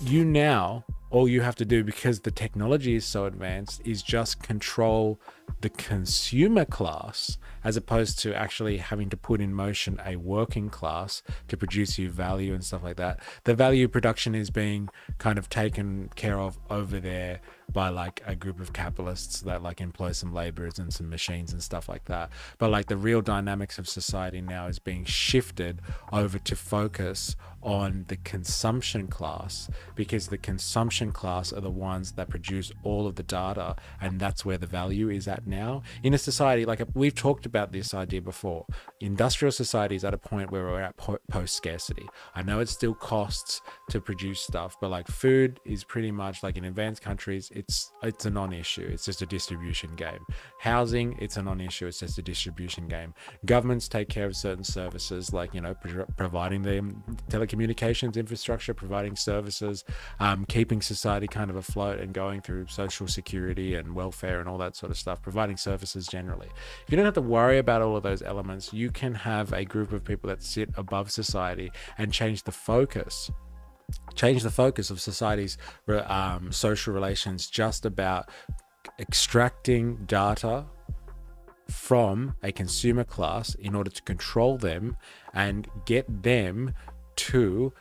you now, all you have to do, because the technology is so advanced, is just control the consumer class, as opposed to actually having to put in motion a working class to produce you value and stuff like that. The value production is being kind of taken care of over there by like a group of capitalists that like employ some laborers and some machines and stuff like that. But like the real dynamics of society now is being shifted over to focus on the consumption class, because the consumption class are the ones that produce all of the data, and that's where the value is at now in a society. Like, we've talked about this idea before. Industrial society is at a point where we're at post scarcity. I know it still costs to produce stuff, but like food is pretty much like, in advanced countries, it's a non-issue. It's just a distribution game. Housing, it's a non-issue. It's just a distribution game. Governments take care of certain services, like, you know, providing them telecommunications infrastructure, providing services, keeping society kind of afloat and going through social security and welfare and all that sort of stuff, providing services generally. If you don't have to worry about all of those elements, you can have a group of people that sit above society and change the focus of society's social relations, just about extracting data from a consumer class in order to control them and get them to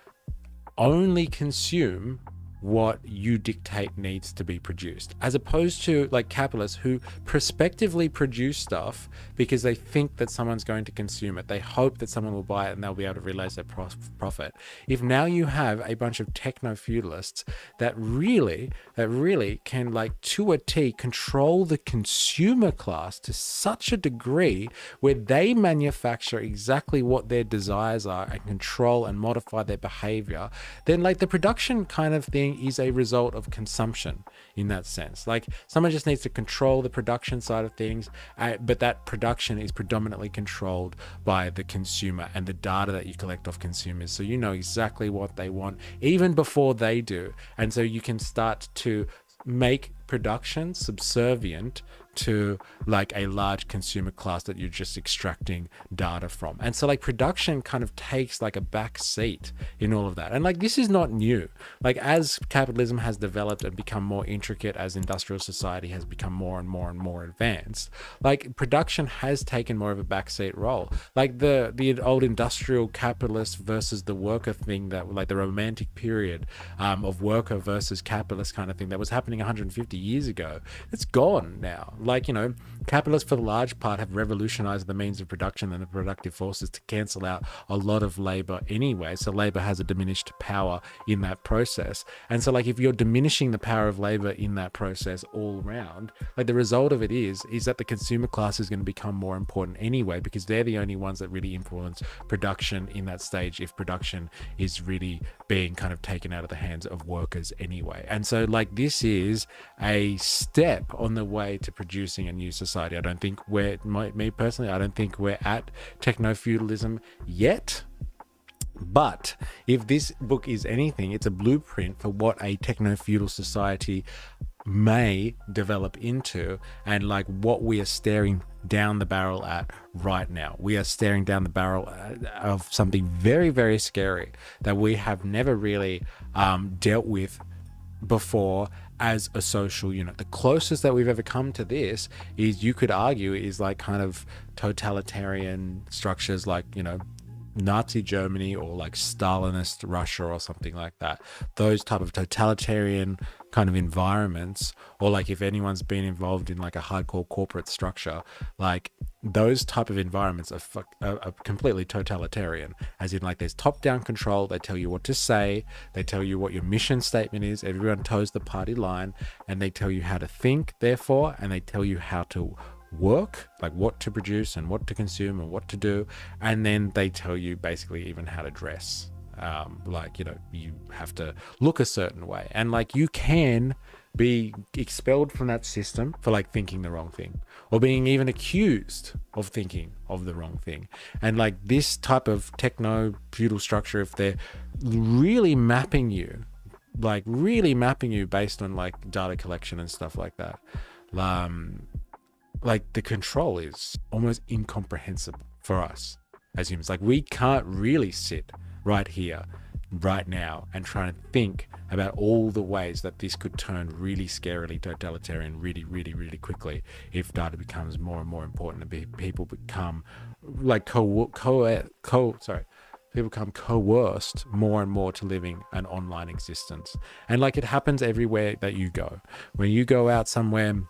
only consume what you dictate needs to be produced, as opposed to like capitalists who prospectively produce stuff because they think that someone's going to consume it. They hope that someone will buy it and they'll be able to realize their profit. If now you have a bunch of techno-feudalists that really can, like, to a T, control the consumer class to such a degree where they manufacture exactly what their desires are and control and modify their behavior, then like the production kind of thing is a result of consumption in that sense. Like, someone just needs to control the production side of things, but that production is predominantly controlled by the consumer and the data that you collect off consumers, so you know exactly what they want even before they do. And so you can start to make production subservient to like a large consumer class that you're just extracting data from. And so like production kind of takes like a back seat in all of that. And like, this is not new. Like, as capitalism has developed and become more intricate, as industrial society has become more and more and more advanced, like production has taken more of a backseat role. Like the old industrial capitalist versus the worker thing, that like the romantic period of worker versus capitalist kind of thing that was happening 150 years ago, it's gone now. Like, you know, capitalists for the large part have revolutionized the means of production and the productive forces to cancel out a lot of labor anyway. So labor has a diminished power in that process. And so like, if you're diminishing the power of labor in that process all around, like the result of it is that the consumer class is going to become more important anyway, because they're the only ones that really influence production in that stage, if production is really being kind of taken out of the hands of workers anyway. And so like, this is a step on the way to producing a new society. I don't think me personally, I don't think we're at techno-feudalism yet. But if this book is anything, it's a blueprint for what a techno-feudal society may develop into, and like what we are staring down the barrel at right now. We are staring down the barrel of something very, very scary that we have never really dealt with before as a social unit. The closest that we've ever come to this is, you could argue, is like kind of totalitarian structures like, you know, Nazi Germany or like Stalinist Russia or something like that. Those type of totalitarian kind of environments, or like if anyone's been involved in like a hardcore corporate structure, like those type of environments are completely totalitarian, as in like there's top-down control. They tell you what to say, they tell you what your mission statement is, everyone toes the party line, and they tell you how to think, therefore, and they tell you how to work, like what to produce and what to consume and what to do, and then they tell you basically even how to dress. Like, you know, you have to look a certain way, and like you can be expelled from that system for like thinking the wrong thing, or being even accused of thinking of the wrong thing. And like this type of techno feudal structure, if they're really mapping you based on like data collection and stuff like that, like the control is almost incomprehensible for us as humans. Like, we can't really sit right here right now and trying to think about all the ways that this could turn really scarily totalitarian really, really, really quickly if data becomes more and more important and people become like people become coerced more and more to living an online existence. And like, it happens everywhere that you go. When you go out somewhere,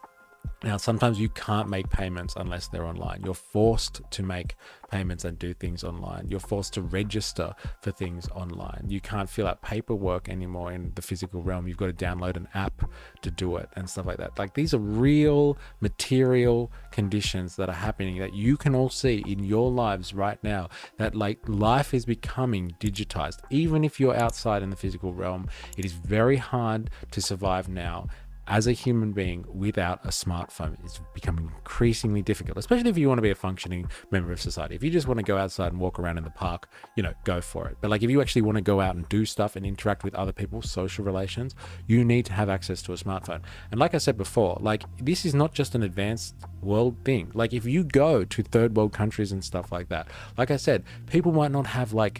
now, sometimes you can't make payments unless they're online. You're forced to make payments and do things online. You're forced to register for things online. You can't fill out paperwork anymore in the physical realm. You've got to download an app to do it and stuff like that. Like, these are real material conditions that are happening that you can all see in your lives right now, that like life is becoming digitized. Even if you're outside in the physical realm, it is very hard to survive now as a human being without a smartphone. It's becoming increasingly difficult, especially if you want to be a functioning member of society. If you just want to go outside and walk around in the park, go for it. But like, if you actually want to go out and do stuff and interact with other people, social relations, you need to have access to a smartphone. And like I said before, like, this is not just an advanced world thing. Like, if you go to third world countries and stuff like that, like I said, people might not have might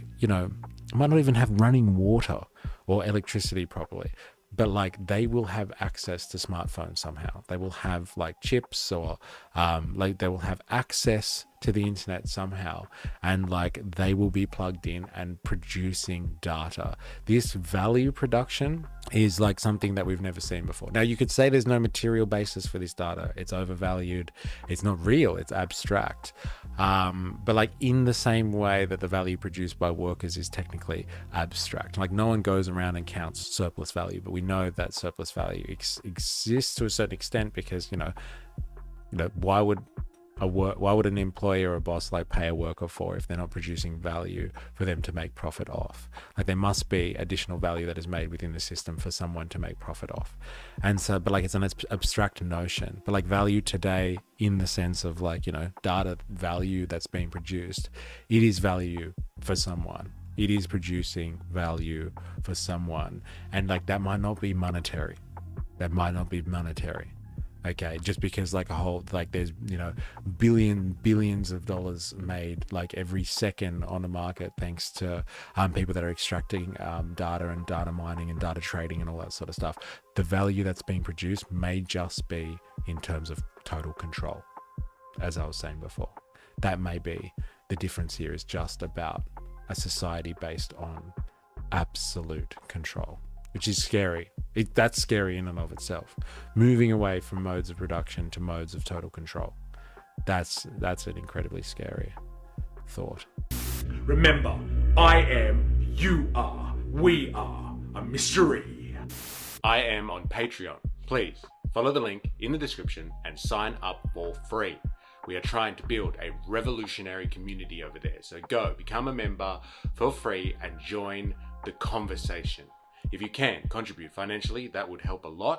not even have running water or electricity properly. But like, they will have access to smartphones somehow. They will have like chips, or like they will have access to the internet somehow, and like they will be plugged in and producing data. This value production is like something that we've never seen before. Now, you could say there's no material basis for this data. It's overvalued. It's not real. It's abstract. But like, in the same way that the value produced by workers is technically abstract. Like, no one goes around and counts surplus value, but we know that surplus value exists to a certain extent because, why would an employer or a boss like pay a worker for if they're not producing value for them to make profit off? Like, there must be additional value that is made within the system for someone to make profit off. And so, but like, it's an abstract notion. But like, value today, in the sense of like, data value that's being produced, it is value for someone. It is producing value for someone. And like, that might not be monetary. Okay, just because like there's billions of dollars made like every second on the market thanks to people that are extracting data and data mining and data trading and all that sort of stuff. The value that's being produced may just be in terms of total control, as I was saying before. That may be the difference here, is just about a society based on absolute control, which is scary. That's scary in and of itself. Moving away from modes of production to modes of total control. That's an incredibly scary thought. Remember, I am, you are, we are a mystery. I am on Patreon. Please follow the link in the description and sign up for free. We are trying to build a revolutionary community over there. So go become a member for free and join the conversation. If you can contribute financially, that would help a lot.